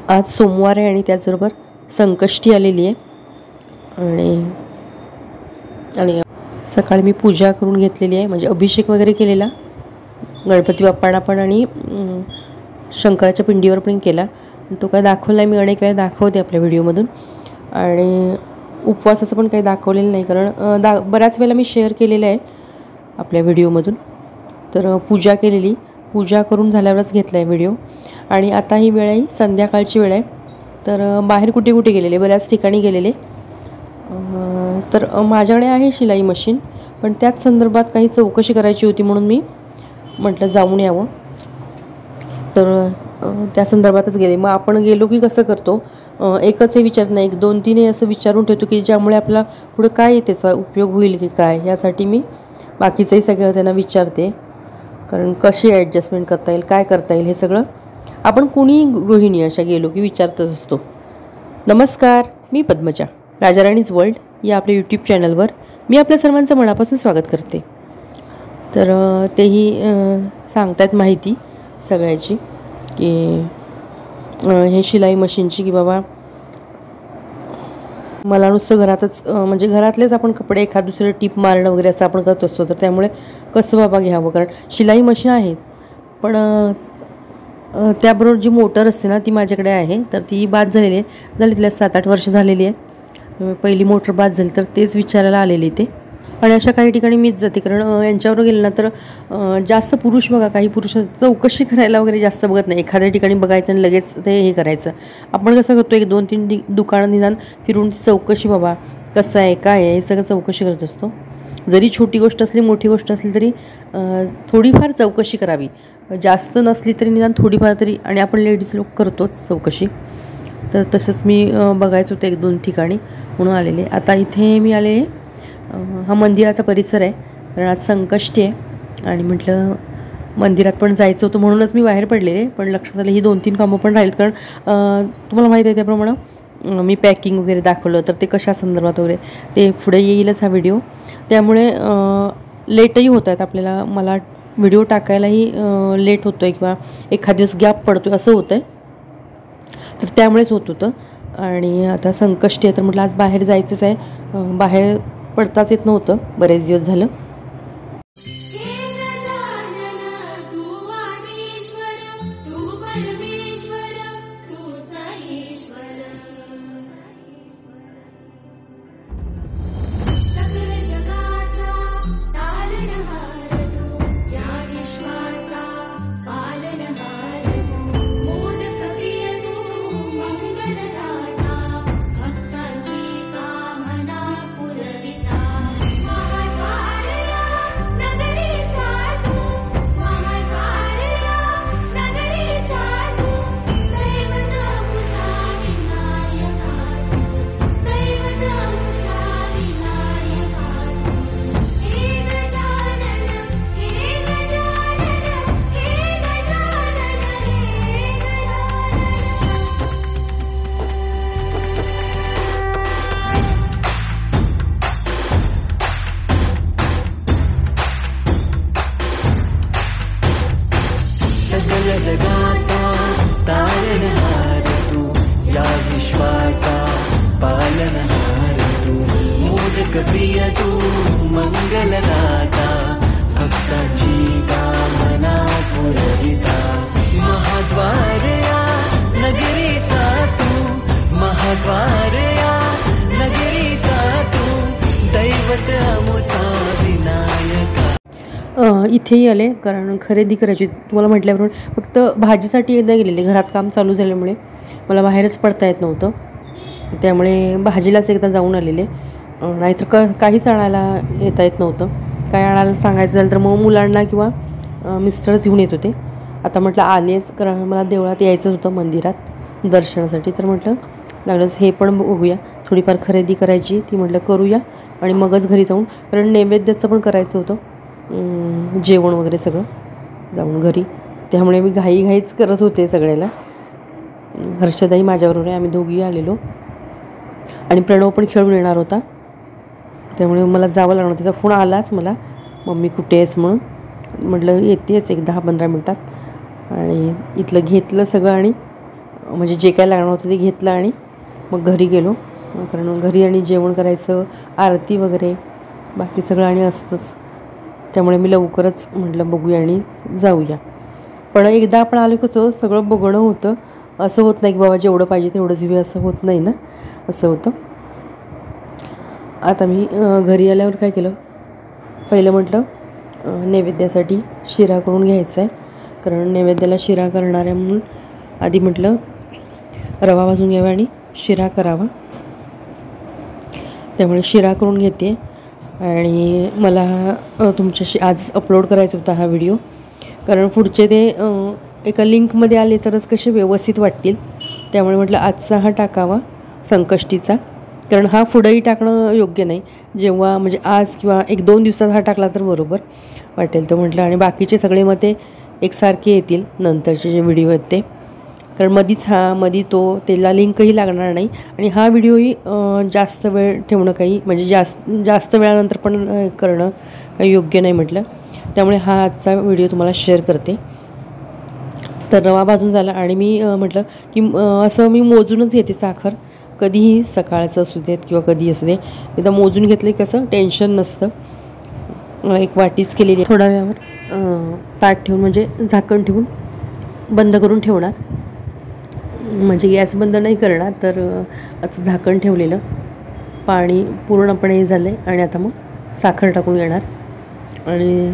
आज सोमवार आहे आणि त्याचबरोबर संकष्टी आलेली आहे आणि सकाळी मी पूजा करून घेतलेली आहे, म्हणजे अभिषेक वगैरे केलेला गणपती बाप्पांना पण आणि शंकराच्या पिंडीवर पण केला. तो काय दाखवला मी अनेक वेळा दाखवते आपल्या व्हिडिओमधून. आणि उपवासाचं पण काही दाखवलेलं नाही, कारण बऱ्याच वेळेला मी शेअर केलेलं आहे आपल्या व्हिडिओमधून. तर पूजा केलेली, पूजा करून झाल्यावरच घेतला आहे व्हिडिओ. आणि आता ही वेळ आहे संध्याकाळची वेळ आहे. तर बाहेर कुठे कुठे गेलेले, बऱ्याच ठिकाणी गेलेले. तर माझ्याकडे आहे शिलाई मशीन, पण त्याच संदर्भात काही चौकशी करायची होती म्हणून मी म्हटलं जाऊन यावं. तर त्या संदर्भातच गेले. मग आपण गेलो की कसं करतो, एकच हे विचारत नाही, 1-2-3 हे असं विचारून ठेवतो की ज्यामुळे आपला पुढे काय त्याचा उपयोग होईल की काय, यासाठी मी बाकीचंही सगळं त्यांना विचारते. कारण कशी ॲडजस्टमेंट करता येईल, काय करता येईल, हे सगळं आपण कुणी गृहिणी अशा गेलो की विचारतच असतो. नमस्कार, मी पद्मजा, राजाराणीज वर्ल्ड या आपल्या यूट्यूब चॅनलवर मी आपल्या सर्वांचं मनापासून स्वागत करते. तर तेही सांगतायत माहिती सगळ्याची की हे शिलाई मशीनची, की बाबा मला नुसतं घरातच म्हणजे घरातलेच आपण कपडे एखाद दुसरं टीप मारणं वगैरे असं आपण करत असतो. तर त्यामुळे कसं बाबा घ्यावं, कारण शिलाई मशीन आहे पण त्याबरोबर जी मोटर असते ना ती माझ्याकडे आहे. तर ती बाद झालेली आहे, झाली तिला 7-8 वर्ष झालेली आहेत. पहिली मोटर बाद झाली तर तेच विचारायला आलेली ते. आणि अशा काही ठिकाणी मीच जाते, कारण यांच्यावर गेलं ना तर जास्त पुरुष बघा, काही पुरुष चौकशी करायला वगैरे जास्त बघत नाही. एखाद्या ठिकाणी बघायचं आणि लगेच ते हे करायचं. आपण कसं करतो, 1-2-3 दुकानं निदान फिरून चौकशी, बाबा कसं आहे काय आहे हे सगळं चौकशी करत असतो. जरी छोटी गोष्ट असली मोठी गोष्ट असली तरी थोडीफार चौकशी करावी, जास्त नसली तरी निदान थोडीफार तरी. आणि आपण लेडीज लोक करतोच चौकशी. तर तसंच मी बघायचं होतं 1-2 ठिकाणी म्हणून आलेले. आता इथे मी आले, हा मंदिराचा परिसर आहे, कारण आज संकष्टी आहे आणि म्हटलं मंदिरात पण जायचं होतं म्हणूनच मी बाहेर पडलेले. पण लक्षात आलं ही 2-3 कामं पण राहिलीत, कारण तुम्हाला माहीत आहे त्याप्रमाणे मी पॅकिंग वगैरे दाखवलं तर ते कशा संदर्भात वगैरे ते पुढे येईलच हा व्हिडिओ. त्यामुळे लेटही होत आहेत आपल्याला, मला व्हिडिओ टाकायलाही लेट होतो आहे किंवा एखाद दिवस गॅप पडतो आहे असं होतं आहे. तर त्यामुळेच होत होतं. आणि आता संकष्टी आहे तर म्हटलं आज बाहेर जायचंच आहे. बाहेर पडताच येत नव्हतं बरेच दिवस झालं. जगाचा तारणहार तू, या विश्वाचा पालनहार तू, मोदक प्रिय तू, मंगलदाता, भक्तांची कामना पुरविता, महाद्वार या नगरीचा तू, महाद्वार या नगरीचा तू, दैवत अमुता विनायका. इथेही आले कारण खरेदी करायची. तुम्हाला म्हटल्याप्रमाणे फक्त भाजीसाठी एकदा गेलेले, घरात काम चालू झाल्यामुळे मला बाहेरच पडता येत नव्हतं. त्यामुळे भाजीलाच एकदा जाऊन आलेले, नाहीतर काहीच आणायला येता येत नव्हतं. काय आणायला सांगायचं झालं तर मग मुलांना किंवा मिस्टरच घेऊन येत होते. आता म्हटलं आलेच, कारण मला देवळात यायचं होतं मंदिरात दर्शनासाठी. तर म्हटलं लागलंच हे पण बघूया, थोडीफार खरेदी करायची ती म्हटलं करूया आणि मगच घरी जाऊन, कारण नैवेद्याचं पण करायचं होतं, जेवण वगैरे सगळं जाऊन घरी. त्यामुळे मी घाईच करत होते सगळ्याला. हर्षदाई माझ्याबरोबर आहे, आम्ही दोघी आलेलो आणि प्रणव पण खेळून येणार होता. त्यामुळे मला जावं लागणार. त्याचा फोन आलाच मला, मम्मी कुठे आहेस म्हणून. म्हटलं येतेच एक 10-15 मिनटात. आणि इथलं घेतलं सगळं आणि म्हणजे जे काय लागणार होतं ते घेतलं आणि मग घरी गेलो. कारण घरी आणि जेवण करायचं, आरती वगैरे बाकी सगळं आणि असतंच. त्यामुळे मी लवकरच म्हटलं बघूया आणि जाऊया. पण एकदा आपण आलो कसं सगळं बघणं होतं. असं होत नाही की बाबा जेवढं पाहिजे तेवढंच घेऊया, असं होत नाही ना, असं होतं. आता मी घरी आल्यावर काय केलं, पहिलं म्हटलं नैवेद्यासाठी शिरा करून घ्यायचा आहे. कारण नैवेद्याला शिरा करणाऱ्या म्हणून आधी म्हटलं रवा भाजून घ्यावा आणि शिरा करावा. त्यामुळे शिरा करून घेते. आणि मला तुमच्याशी आज अपलोड करायचा होता हा व्हिडिओ. कारण पुढचे ते एका लिंकमध्ये आले तरच कसे व्यवस्थित वाटतील. त्यामुळे म्हटलं आजचा हा टाकावा संकष्टीचा. कारण हा पुढंही टाकणं योग्य नाही. जेव्हा म्हणजे आज किंवा 1-2 दिवसात हा टाकला तर बरोबर वाटेल. तर म्हटलं आणि बाकीचे सगळे मते एकसारखे येतील नंतरचे जे व्हिडिओ आहेत ते. कारण मधी तो त्याला लिंकही लागणार नाही. आणि हा व्हिडिओही जास्त वेळ ठेवणं काही म्हणजे जास्त वेळानंतर पण करणं काही योग्य नाही म्हटलं. त्यामुळे हा आजचा व्हिडिओ तुम्हाला शेअर करते. तर रवा भाजून झाला आणि मी म्हटलं की असं मी मोजूनच घेते साखर. कधीही सकाळचं असू देत किंवा कधी असू दे, एकदा मोजून घेतलं की कसं टेन्शन नसतं. एक वाटीच केलेली आहे. थोड्या वेळावर ताट ठेवून म्हणजे झाकण ठेवून बंद करून ठेवणार. म्हणजे गॅस बंद नाही करणार, तर असं झाकण ठेवलेलं. पाणी पूर्णपणे झालं आहे आणि आता मग साखर टाकून घेणार. आणि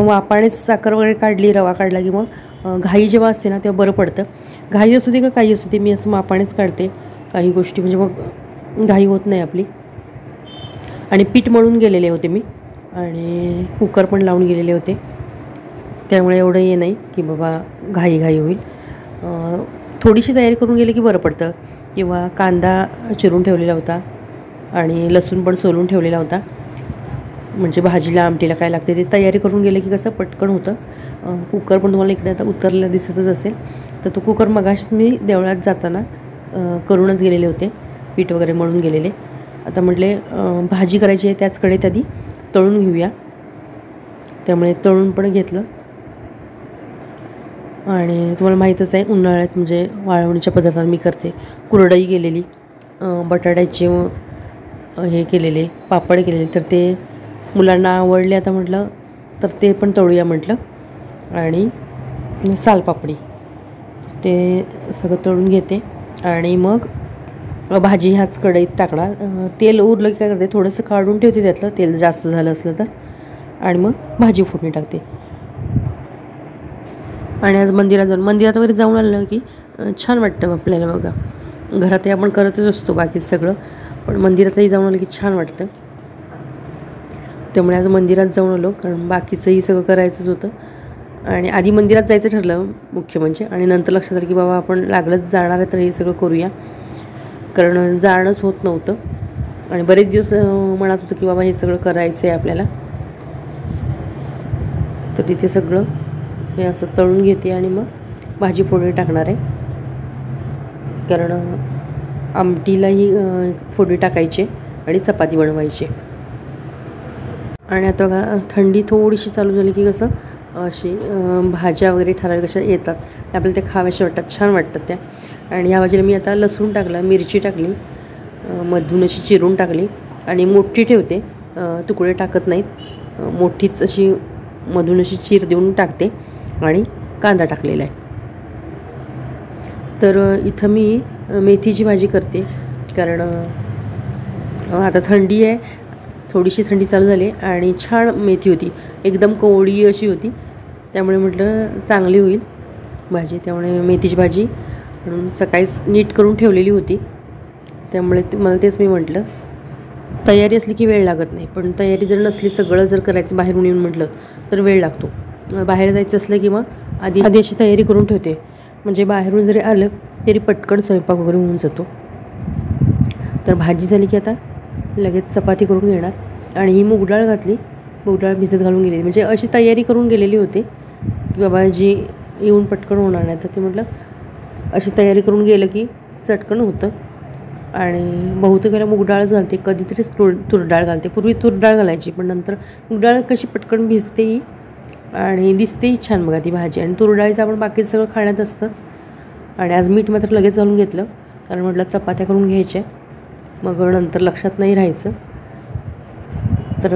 वापानेच साखर वगैरे काढली, रवा काढला की मग घाई जेव्हा असते ना तेव्हा बरं पडतं. घाई असू दे का काही असू दे, मी असं मापानेच काढते काही गोष्टी, म्हणजे मग घाई होत नाही आपली. आणि पीठ मळून गेलेले होते मी आणि कुकर पण लावून गेलेले होते. त्यामुळे एवढं हे नाही की बाबा घाई होईल. थोडीशी तयारी करून गेली की बरं पडतं. किंवा कांदा चिरून ठेवलेला होता आणि लसूण पण सोलून ठेवलेला होता. म्हणजे भाजीला आमटीला काय लागते ते तयारी करून गेले की कसं पटकन होतं. कुकर पण तुम्हाला इकडे आता उतरलेला दिसतच असेल. तर तो कुकर मगाशीच मी देवळात जाताना करूनच गेलेले होते, पीठ वगैरे मळून गेलेले. आता म्हटले भाजी करायची आहे त्याच कढईत आधी तळून घेऊया. त्यामुळे तळून पण घेतलं. आणि तुम्हाला माहीतच आहे उन्हाळ्यात म्हणजे वाळवणीच्या पदार्थात मी करते. कुरडई केलेली, बटाट्याचे हे केलेले, पापड केलेले, तर ते मुलांना आवडले. आता म्हटलं तर ते पण तळूया म्हटलं. आणि सालपापडी ते सगळं तळून घेते आणि मग भाजी ह्याच कढईत टाकणार. तेल उरलं की काय करते, थोडंसं काढून ठेवते त्यातलं तेल जास्त झालं असलं तर, आणि मग भाजी फोडणी टाकते. आणि आज मंदिरात वगैरे जाऊन आलं की छान वाटतं आपल्याला. बघा घरातही आपण करतच असतो बाकी सगळं, पण मंदिरातही जाऊन आलं की छान वाटतं. त्यामुळे आज मंदिरात जाऊन आलो, कारण बाकीचंही सगळं करायचंच होतं. आणि आधी मंदिरात जायचं ठरलं मुख्य म्हणजे, आणि नंतर लक्षात आलं की बाबा आपण लागलंच जाणार आहे तर हे सगळं करूया. कारण जाणंच होत नव्हतं आणि बरेच दिवस म्हणत होतं की बाबा हे सगळं करायचं आहे आपल्याला. तर तिथे सगळं हे असं तळून घेते आणि मग भाजी फोडणी टाकणार आहे. कारण आमटीलाही फोडणी टाकायची आणि चपाती बनवायची. आणि आता बघा थंडी थोडीशी चालू झाली की कसं अशी भाज्या वगैरे ठराविक अशा येतात, आपल्याला ते खाव्याशा वाटतात, छान वाटतात त्या. आणि ह्या भाजीला मी आता लसूण टाकला, मिरची टाकली, मधून अशी चिरून टाकली आणि मोठी ठेवते, तुकडे टाकत नाहीत, मोठीच अशी मधून अशी चीर देऊन टाकते. आणि कांदा टाकलेला आहे. तर इथं मी मेथीची भाजी करते. कारण आता थंडी आहे, थोडीशी थंडी चालू झाली आणि छान मेथी होती, एकदम कोवळी अशी होती. त्यामुळे म्हटलं चांगली होईल भाजी. त्यामुळे मेथीची भाजी म्हणून सकाळीच नीट करून ठेवलेली होती. त्यामुळे मला तेच मी म्हटलं, तयारी असली की वेळ लागत नाही, पण तयारी जर नसली, सगळं जर करायचं बाहेरून येऊन म्हटलं तर वेळ लागतो. बाहेर जायचं असलं की मग आधी अशी तयारी करून ठेवते, म्हणजे बाहेरून जरी आलं तरी पटकन स्वयंपाक वगैरे होऊन जातो. तर भाजी झाली की आता लगेच चपाती करून घेणार. आणि ही मूग डाळ घातली, मूग डाळ भिजत घालून गेलेली, म्हणजे अशी तयारी करून गेलेली होती की बाबा जी येऊन पटकन होणार नाही. तर ते म्हटलं अशी तयारी करून गेलं की चटकन होतं. आणि बहुतेक वेळेला मूग डाळच घालते, कधीतरीच तूर डाळ घालते. पूर्वी तूर डाळ घालायची, पण नंतर मूग डाळ कशी पटकन भिजते ही आणि दिसतेही छान बघा ती भाजी. आणि तूर डाळीचं आपण बाकी सगळं खाण्यात असतंच. आणि आज मीठ मात्र लगेच घालून घेतलं, कारण म्हटलं चपात्या करून घ्यायच्या, मग नंतर लक्षात नाही राहायचं. तर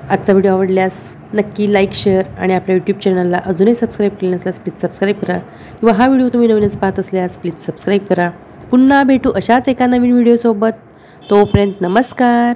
आजचा व्हिडिओ आवडल्यास नक्की लाईक, शेअर आणि आपल्या यूट्यूब चॅनलला अजूनही सबस्क्राईब केले नसल्यास प्लीज सबस्क्राईब करा. किंवा हा व्हिडिओ तुम्ही नवीनच पाहत असल्यास प्लीज सबस्क्राईब करा. पुन्हा भेटू अशाच एका नवीन व्हिडिओसोबत. तोपर्यंत नमस्कार.